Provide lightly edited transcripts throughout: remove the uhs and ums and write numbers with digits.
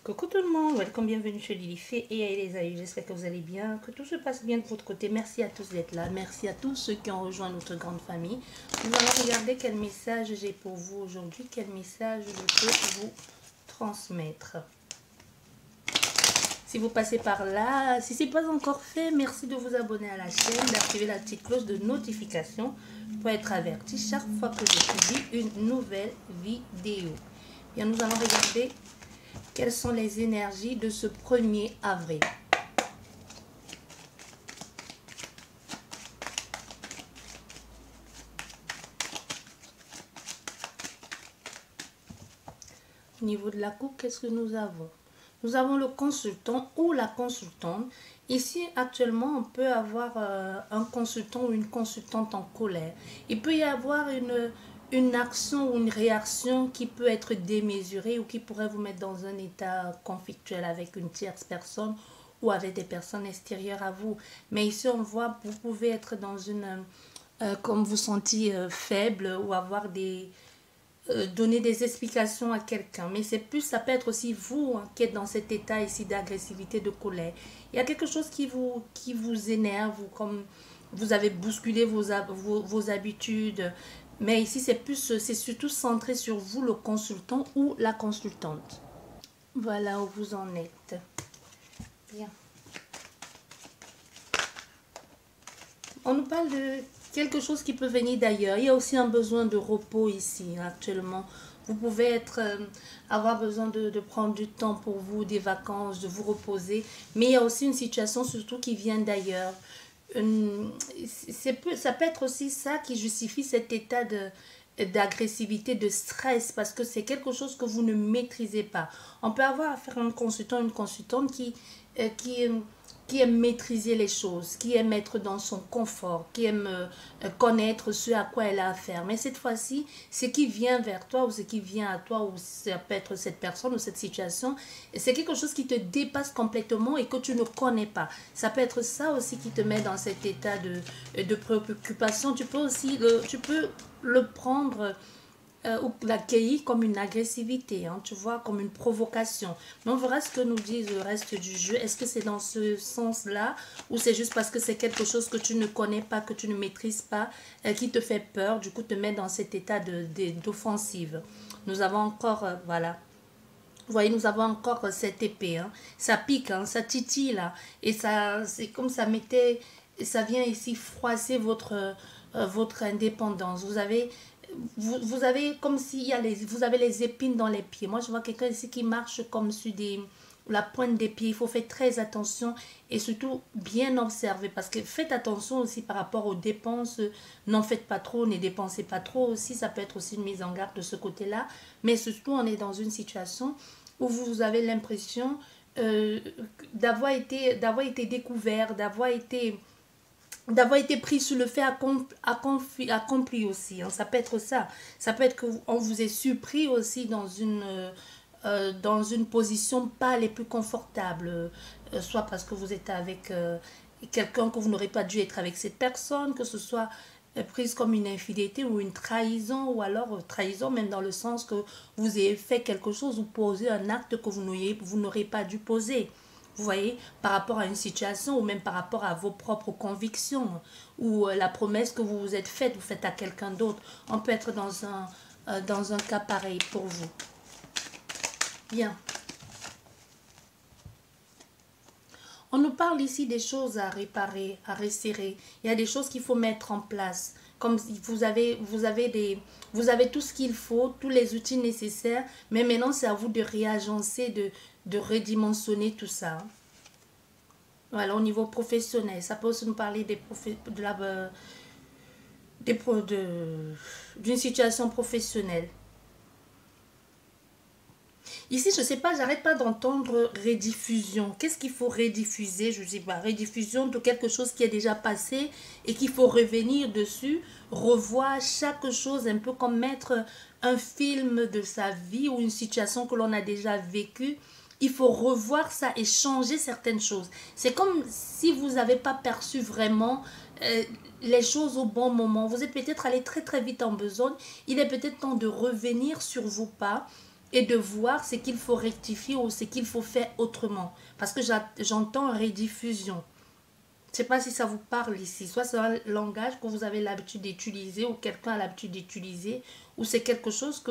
Coucou tout le monde, welcome, bienvenue chez Lilifée et les amis, j'espère que vous allez bien, que tout se passe bien de votre côté. Merci à tous d'être là, merci à tous ceux qui ont rejoint notre grande famille. Nous allons regarder quel message j'ai pour vous aujourd'hui, quel message je peux vous transmettre. Si vous passez par là, si ce n'est pas encore fait, merci de vous abonner à la chaîne, d'activer la petite cloche de notification pour être averti chaque fois que je publie une nouvelle vidéo. Bien, nous allons regarder quelles sont les énergies de ce 1er avril. Au niveau de la coupe, qu'est-ce que nous avons? Nous avons le consultant ou la consultante. Ici, actuellement, on peut avoir un consultant ou une consultante en colère. Il peut y avoir une action ou une réaction qui peut être démesurée ou qui pourrait vous mettre dans un état conflictuel avec une tierce personne ou avec des personnes extérieures à vous. Mais ici, on voit, vous pouvez être dans une... comme vous sentiez faible ou avoir des... donner des explications à quelqu'un, mais c'est plus, ça peut être aussi vous qui êtes dans cet état ici d'agressivité, de colère. Il y a quelque chose qui vous énerve, ou comme vous avez bousculé vos habitudes, mais ici c'est plus, c'est surtout centré sur vous, le consultant ou la consultante. Voilà où vous en êtes. Bien. On nous parle de quelque chose qui peut venir d'ailleurs. Il y a aussi un besoin de repos ici actuellement. Vous pouvez avoir besoin de prendre du temps pour vous, des vacances, de vous reposer. Mais il y a aussi une situation surtout qui vient d'ailleurs. Ça peut être aussi ça qui justifie cet état d'agressivité, de stress, parce que c'est quelque chose que vous ne maîtrisez pas. On peut avoir affaire à un consultant, une consultante qui aime maîtriser les choses, qui aime être dans son confort, qui aime connaître ce à quoi elle a affaire. Mais cette fois-ci, ce qui vient vers toi ou ce qui vient à toi, ou ça peut être cette personne ou cette situation, c'est quelque chose qui te dépasse complètement et que tu ne connais pas. Ça peut être ça aussi qui te met dans cet état de préoccupation. Tu peux aussi le prendre... ou l'accueillir comme une agressivité, hein, tu vois, comme une provocation. Mais on verra ce que nous dit le reste du jeu. Est-ce que c'est dans ce sens-là ou c'est juste parce que c'est quelque chose que tu ne connais pas, que tu ne maîtrises pas, qui te fait peur, du coup te met dans cet état d'offensive. Nous avons encore, voilà. Vous voyez, nous avons encore cette épée. Hein. Ça pique, hein, ça titille là. Et ça, c'est comme ça mettait, ça vient ici froisser votre indépendance. Vous avez comme s'il y a vous avez les épines dans les pieds. Moi, je vois quelqu'un ici qui marche comme sur la pointe des pieds. Il faut faire très attention et surtout bien observer parce que faites attention aussi par rapport aux dépenses. N'en faites pas trop, ne dépensez pas trop aussi. Ça peut être aussi une mise en garde de ce côté-là. Mais surtout, on est dans une situation où vous avez l'impression d'avoir été découvert, d'avoir été pris sur le fait accompli aussi. Hein. Ça peut être ça. Ça peut être qu'on vous ait surpris aussi dans une position pas les plus confortables. Soit parce que vous êtes avec quelqu'un que vous n'aurez pas dû être avec cette personne, que ce soit prise comme une infidélité ou une trahison, ou alors trahison même dans le sens que vous ayez fait quelque chose ou posé un acte que vous n'aurez pas dû poser. Vous voyez, par rapport à une situation ou même par rapport à vos propres convictions ou la promesse que vous vous êtes faite, vous faites à quelqu'un d'autre. On peut être dans un cas pareil pour vous. Bien. On nous parle ici des choses à réparer, à resserrer. Il y a des choses qu'il faut mettre en place. Comme vous avez tout ce qu'il faut, tous les outils nécessaires, mais maintenant c'est à vous de réagencer, de redimensionner tout ça. Voilà, au niveau professionnel, ça peut aussi nous parler d'une situation professionnelle. Ici, je ne sais pas, j'arrête pas d'entendre rediffusion. Qu'est-ce qu'il faut rediffuser? Je ne sais pas, rediffusion de quelque chose qui est déjà passé et qu'il faut revenir dessus, revoir chaque chose, un peu comme mettre un film de sa vie ou une situation que l'on a déjà vécue. Il faut revoir ça et changer certaines choses. C'est comme si vous n'avez pas perçu vraiment les choses au bon moment. Vous êtes peut-être allé très très vite en besogne. Il est peut-être temps de revenir sur vos pas et de voir ce qu'il faut rectifier ou ce qu'il faut faire autrement. Parce que j'entends rediffusion. Je ne sais pas si ça vous parle ici. Soit c'est un langage que vous avez l'habitude d'utiliser ou quelqu'un a l'habitude d'utiliser, ou c'est quelque chose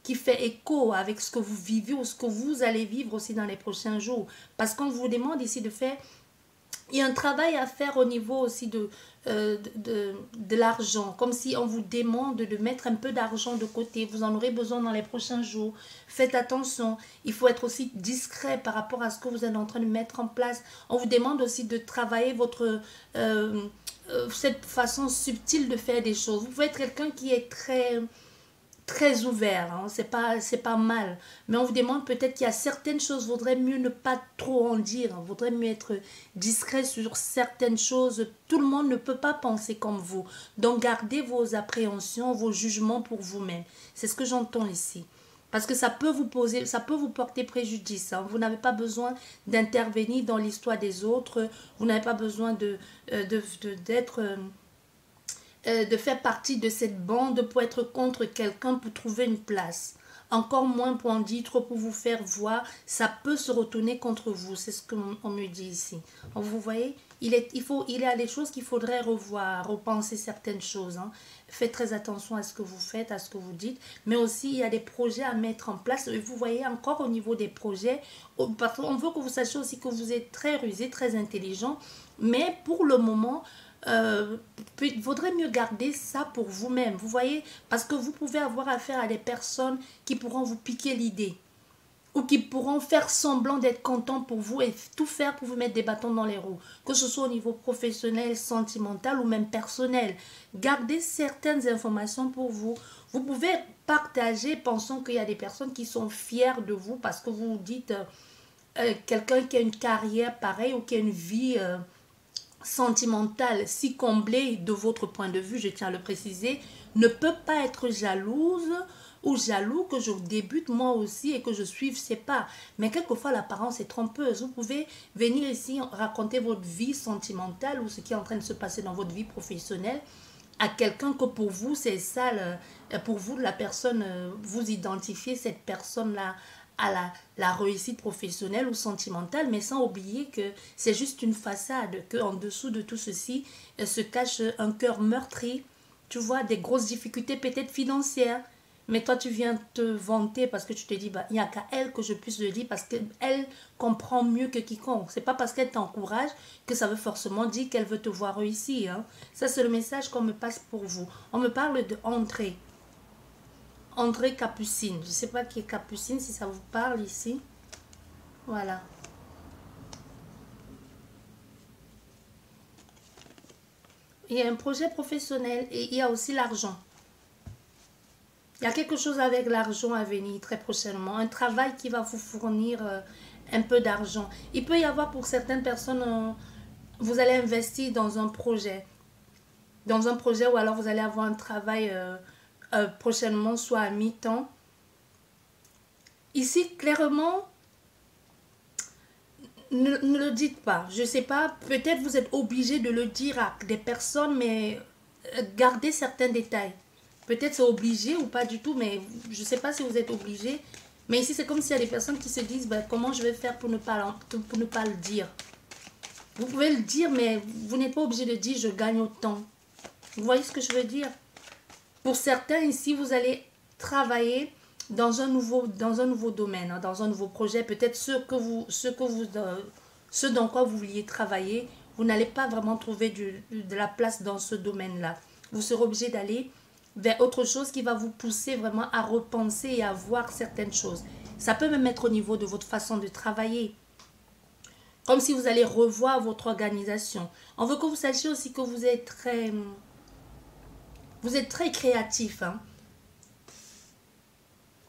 qui fait écho avec ce que vous vivez ou ce que vous allez vivre aussi dans les prochains jours. Parce qu'on vous demande ici de faire... Il y a un travail à faire au niveau aussi de l'argent, comme si on vous demande de mettre un peu d'argent de côté. Vous en aurez besoin dans les prochains jours. Faites attention. Il faut être aussi discret par rapport à ce que vous êtes en train de mettre en place. On vous demande aussi de travailler cette façon subtile de faire des choses. Vous pouvez être quelqu'un qui est très ouvert, hein. C'est pas mal, mais on vous demande peut-être qu'il y a certaines choses, vaudrait mieux ne pas trop en dire, hein. Vaudrait mieux être discret sur certaines choses. Tout le monde ne peut pas penser comme vous, donc gardez vos appréhensions, vos jugements pour vous-même. C'est ce que j'entends ici, parce que ça peut vous porter préjudice, hein. Vous n'avez pas besoin d'intervenir dans l'histoire des autres, vous n'avez pas besoin de faire partie de cette bande pour être contre quelqu'un, pour trouver une place. Encore moins pour en dire trop, pour vous faire voir, ça peut se retourner contre vous. C'est ce qu'on me dit ici. Donc, vous voyez, il y a des choses qu'il faudrait revoir, repenser certaines choses, hein. Faites très attention à ce que vous faites, à ce que vous dites. Mais aussi, il y a des projets à mettre en place. Et vous voyez encore au niveau des projets, parce qu'on veut que vous sachiez aussi que vous êtes très rusé, très intelligent. Mais pour le moment... il vaudrait mieux garder ça pour vous-même, vous voyez, parce que vous pouvez avoir affaire à des personnes qui pourront vous piquer l'idée ou qui pourront faire semblant d'être contents pour vous et tout faire pour vous mettre des bâtons dans les roues, que ce soit au niveau professionnel, sentimental ou même personnel. Gardez certaines informations pour vous. Vous pouvez partager, pensant qu'il y a des personnes qui sont fières de vous parce que vous dites quelqu'un qui a une carrière pareille ou qui a une vie... sentimentale si comblée de votre point de vue, je tiens à le préciser, ne peut pas être jalouse ou jaloux que je débute moi aussi et que je suive ses pas. Mais quelquefois, l'apparence est trompeuse. Vous pouvez venir ici raconter votre vie sentimentale ou ce qui est en train de se passer dans votre vie professionnelle à quelqu'un que pour vous, c'est ça, pour vous, la personne, vous identifiez cette personne-là à la réussite professionnelle ou sentimentale, mais sans oublier que c'est juste une façade, qu'en dessous de tout ceci se cache un cœur meurtri, tu vois, des grosses difficultés peut-être financières. Mais toi, tu viens te vanter parce que tu te dis, bah, il n'y a qu'à elle que je puisse le dire parce qu'elle comprend mieux que quiconque. C'est pas parce qu'elle t'encourage que ça veut forcément dire qu'elle veut te voir réussir, hein. Ça, c'est le message qu'on me passe pour vous. On me parle de André. André Capucine. Je ne sais pas qui est Capucine, si ça vous parle ici. Voilà. Il y a un projet professionnel et il y a aussi l'argent. Il y a quelque chose avec l'argent à venir très prochainement. Un travail qui va vous fournir un peu d'argent. Il peut y avoir pour certaines personnes, vous allez investir dans un projet. Dans un projet ou alors vous allez avoir un travail... prochainement, soit à mi-temps. Ici, clairement, ne le dites pas. Je ne sais pas, peut-être vous êtes obligé de le dire à des personnes, mais gardez certains détails. Peut-être c'est obligé ou pas du tout, mais je ne sais pas si vous êtes obligé. Mais ici, c'est comme s'il y a des personnes qui se disent, bah, comment je vais faire pour ne pas le dire. Vous pouvez le dire, mais vous n'êtes pas obligé de dire, je gagne autant. Vous voyez ce que je veux dire? Pour certains, ici, vous allez travailler dans un nouveau domaine, hein, dans un nouveau projet. Peut-être ce dans quoi vous vouliez travailler, vous n'allez pas vraiment trouver de la place dans ce domaine-là. Vous serez obligé d'aller vers autre chose qui va vous pousser vraiment à repenser et à voir certaines choses. Ça peut même être au niveau de votre façon de travailler. Comme si vous allez revoir votre organisation. On veut que vous sachiez aussi que vous êtes très créatif, hein.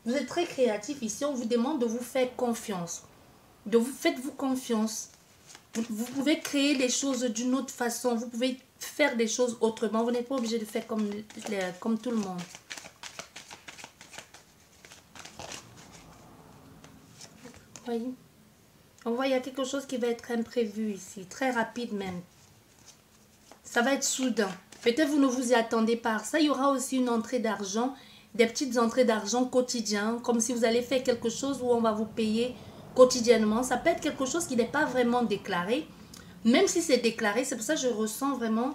Vous êtes très créatif ici. On vous demande de vous faire confiance. Faites-vous confiance. Vous pouvez créer les choses d'une autre façon. Vous pouvez faire des choses autrement. Vous n'êtes pas obligé de faire comme tout le monde. Voyez? On voit il y a quelque chose qui va être imprévu ici. Très rapide même. Ça va être soudain. Peut-être vous ne vous y attendez pas à ça. Il y aura aussi une entrée d'argent des petites entrées d'argent quotidiennes, comme si vous allez faire quelque chose où on va vous payer quotidiennement. Ça peut être quelque chose qui n'est pas vraiment déclaré. Même si c'est déclaré, c'est pour ça que je ressens vraiment...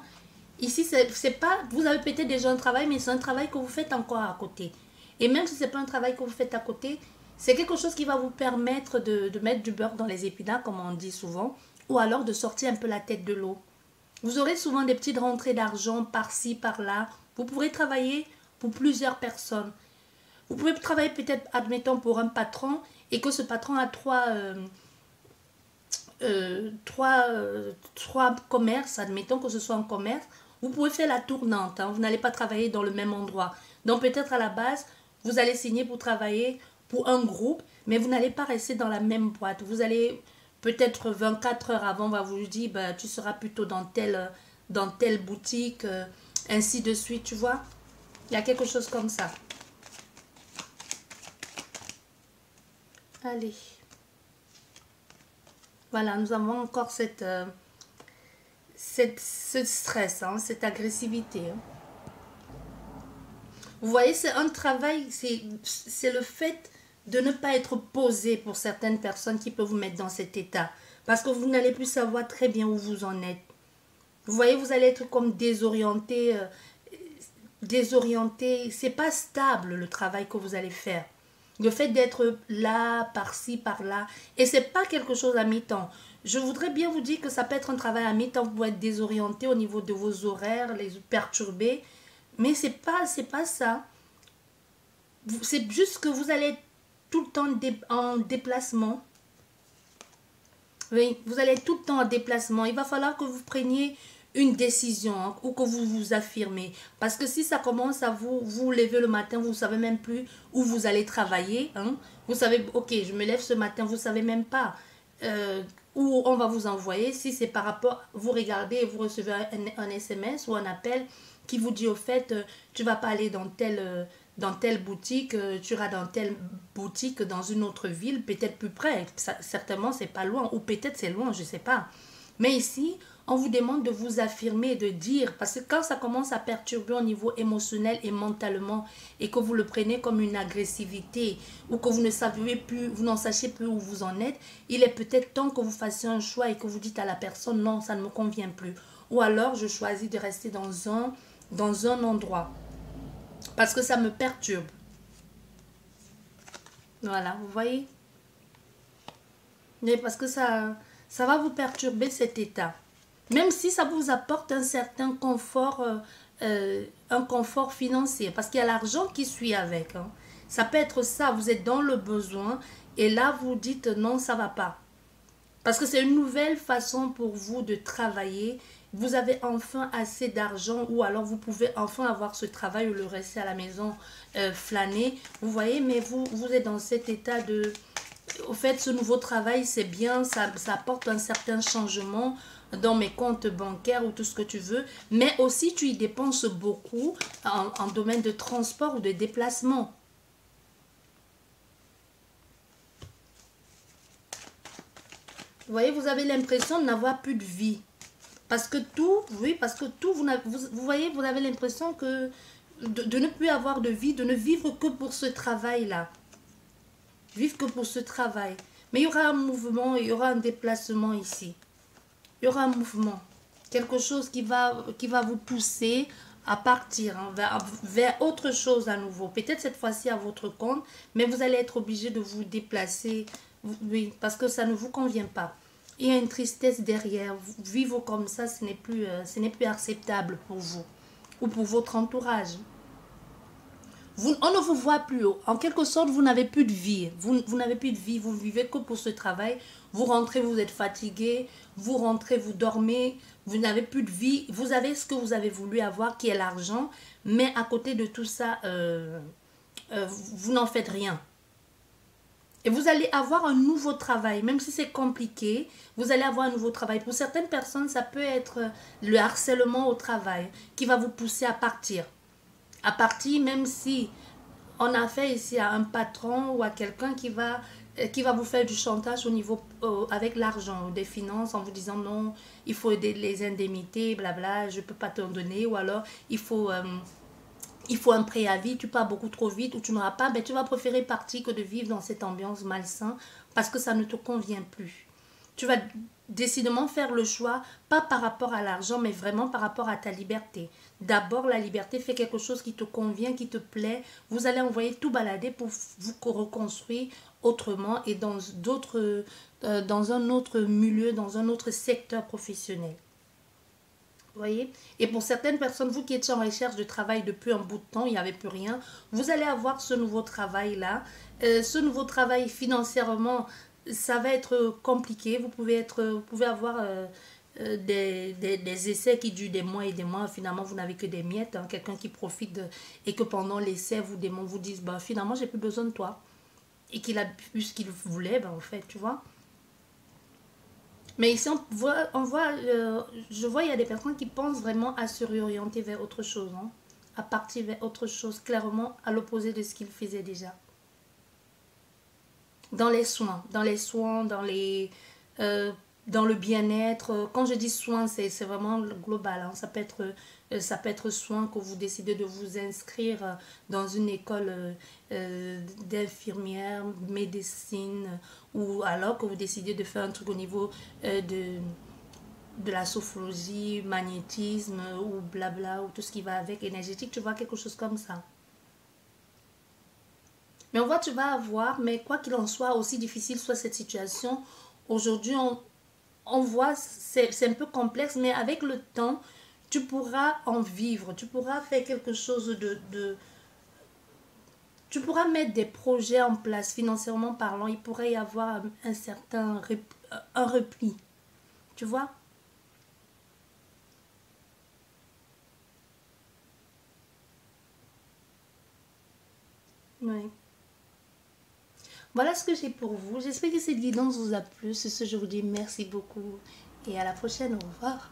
Ici, c'est pas... Vous avez peut-être déjà un travail, mais c'est un travail que vous faites encore à côté. Et même si ce n'est pas un travail que vous faites à côté, c'est quelque chose qui va vous permettre de mettre du beurre dans les épinards, comme on dit souvent, ou alors de sortir un peu la tête de l'eau. Vous aurez souvent des petites rentrées d'argent par-ci, par-là. Vous pourrez travailler pour plusieurs personnes. Vous pouvez travailler peut-être, admettons, pour un patron et que ce patron a trois commerces, admettons que ce soit un commerce. Vous pouvez faire la tournante, hein. Vous n'allez pas travailler dans le même endroit. Donc peut-être à la base, vous allez signer pour travailler pour un groupe, mais vous n'allez pas rester dans la même boîte. Vous allez peut-être 24 heures avant, on va vous dire, bah, tu seras plutôt dans telle boutique, ainsi de suite, tu vois. Il y a quelque chose comme ça. Allez. Voilà, nous avons encore ce stress, hein, cette agressivité. Hein. Vous voyez, c'est un travail, c'est le fait de ne pas être posé pour certaines personnes qui peuvent vous mettre dans cet état. Parce que vous n'allez plus savoir très bien où vous en êtes. Vous voyez, vous allez être comme désorienté. Désorienté, c'est pas stable le travail que vous allez faire. Le fait d'être là, par-ci, par-là. Et c'est pas quelque chose à mi-temps. Je voudrais bien vous dire que ça peut être un travail à mi-temps. Vous pouvez être désorienté au niveau de vos horaires, les perturber. Mais c'est pas ça. C'est juste que vous allez être tout le temps en déplacement. Oui, vous allez être tout le temps en déplacement. Il va falloir que vous preniez une décision, hein, ou que vous vous affirmez. Parce que si ça commence à vous lever le matin, vous ne savez même plus où vous allez travailler. Hein. Vous savez, ok, je me lève ce matin, vous ne savez même pas où on va vous envoyer. Si c'est par rapport, vous regardez et vous recevez un SMS ou un appel qui vous dit au fait, tu ne vas pas aller dans telle boutique, tu iras dans telle boutique dans une autre ville, peut-être plus près. Certainement, c'est pas loin, ou peut-être c'est loin, je ne sais pas. Mais ici, on vous demande de vous affirmer et de dire, parce que quand ça commence à perturber au niveau émotionnel et mentalement, et que vous le prenez comme une agressivité, ou que vous ne savez plus, vous n'en sachez plus où vous en êtes, il est peut-être temps que vous fassiez un choix et que vous dites à la personne, non, ça ne me convient plus. Ou alors, je choisis de rester dans un endroit, parce que ça me perturbe. Voilà, vous voyez? Mais parce que ça va vous perturber cet état. Même si ça vous apporte un certain confort, un confort financier. Parce qu'il y a l'argent qui suit avec. Hein. Ça peut être ça, vous êtes dans le besoin et là vous dites non, ça ne va pas. Parce que c'est une nouvelle façon pour vous de travailler. Vous avez enfin assez d'argent ou alors vous pouvez enfin avoir ce travail ou le rester à la maison flâner. Vous voyez, mais vous êtes dans cet état de... Au fait, ce nouveau travail, c'est bien, ça apporte un certain changement dans mes comptes bancaires ou tout ce que tu veux. Mais aussi, tu y dépenses beaucoup en domaine de transport ou de déplacement. Vous voyez, vous avez l'impression de n'avoir plus de vie. Parce que tout, oui, parce que tout, vous voyez, vous avez l'impression que de ne plus avoir de vie, de ne vivre que pour ce travail-là. Vivre que pour ce travail. Mais il y aura un mouvement, il y aura un déplacement ici. Il y aura un mouvement. Quelque chose qui va vous pousser à partir hein, vers autre chose à nouveau. Peut-être cette fois-ci à votre compte, mais vous allez être obligé de vous déplacer. Oui, parce que ça ne vous convient pas. Il y a une tristesse derrière. Vivre comme ça, ce n'est plus acceptable pour vous ou pour votre entourage. On ne vous voit plus haut. En quelque sorte, vous n'avez plus de vie. Vous n'avez plus de vie. Vous vivez que pour ce travail. Vous rentrez, vous êtes fatigué. Vous rentrez, vous dormez. Vous n'avez plus de vie. Vous avez ce que vous avez voulu avoir, qui est l'argent. Mais à côté de tout ça, vous n'en faites rien. Et vous allez avoir un nouveau travail. Même si c'est compliqué, vous allez avoir un nouveau travail. Pour certaines personnes, ça peut être le harcèlement au travail qui va vous pousser à partir. À partir, même si on a fait ici à un patron ou à quelqu'un qui va vous faire du chantage au niveau avec l'argent, des finances, en vous disant non, il faut aider les indemnités, blabla, je ne peux pas t'en donner, ou alors il faut il faut un préavis, tu pars beaucoup trop vite ou tu n'auras pas, ben tu vas préférer partir que de vivre dans cette ambiance malsaine parce que ça ne te convient plus. Tu vas décidément faire le choix, pas par rapport à l'argent, mais vraiment par rapport à ta liberté. D'abord, la liberté, fait quelque chose qui te convient, qui te plaît. Vous allez envoyer tout balader pour vous reconstruire autrement et dans un autre milieu, dans un autre secteur professionnel. Vous voyez? Et pour certaines personnes, vous qui étiez en recherche de travail depuis un bout de temps, il n'y avait plus rien, vous allez avoir ce nouveau travail-là. Ce nouveau travail financièrement, ça va être compliqué. Vous pouvez avoir des essais qui durent des mois et des mois. Finalement, vous n'avez que des miettes. Hein. Quelqu'un qui profite et que pendant l'essai, vous dise, bah, finalement, j'ai plus besoin de toi. Et qu'il a eu ce qu'il voulait, ben, en fait, tu vois. Mais ici, je vois, il y a des personnes qui pensent vraiment à se réorienter vers autre chose, hein, à partir vers autre chose, clairement à l'opposé de ce qu'ils faisaient déjà. Dans les soins, euh, dans le bien-être. Quand je dis soins, c'est vraiment global. Hein. Ça peut être soin que vous décidez de vous inscrire dans une école d'infirmière, médecine, ou alors que vous décidez de faire un truc au niveau de la sophrologie, magnétisme, ou blabla, ou tout ce qui va avec, énergétique, tu vois, quelque chose comme ça. Mais on voit, tu vas avoir, mais quoi qu'il en soit, aussi difficile soit cette situation, aujourd'hui, on voit, c'est un peu complexe, mais avec le temps, tu pourras en vivre, tu pourras faire quelque chose tu pourras mettre des projets en place, financièrement parlant, il pourrait y avoir un certain un repli, tu vois? Oui. Voilà ce que j'ai pour vous. J'espère que cette guidance vous a plu. C'est ce que je vous dis merci beaucoup et à la prochaine. Au revoir.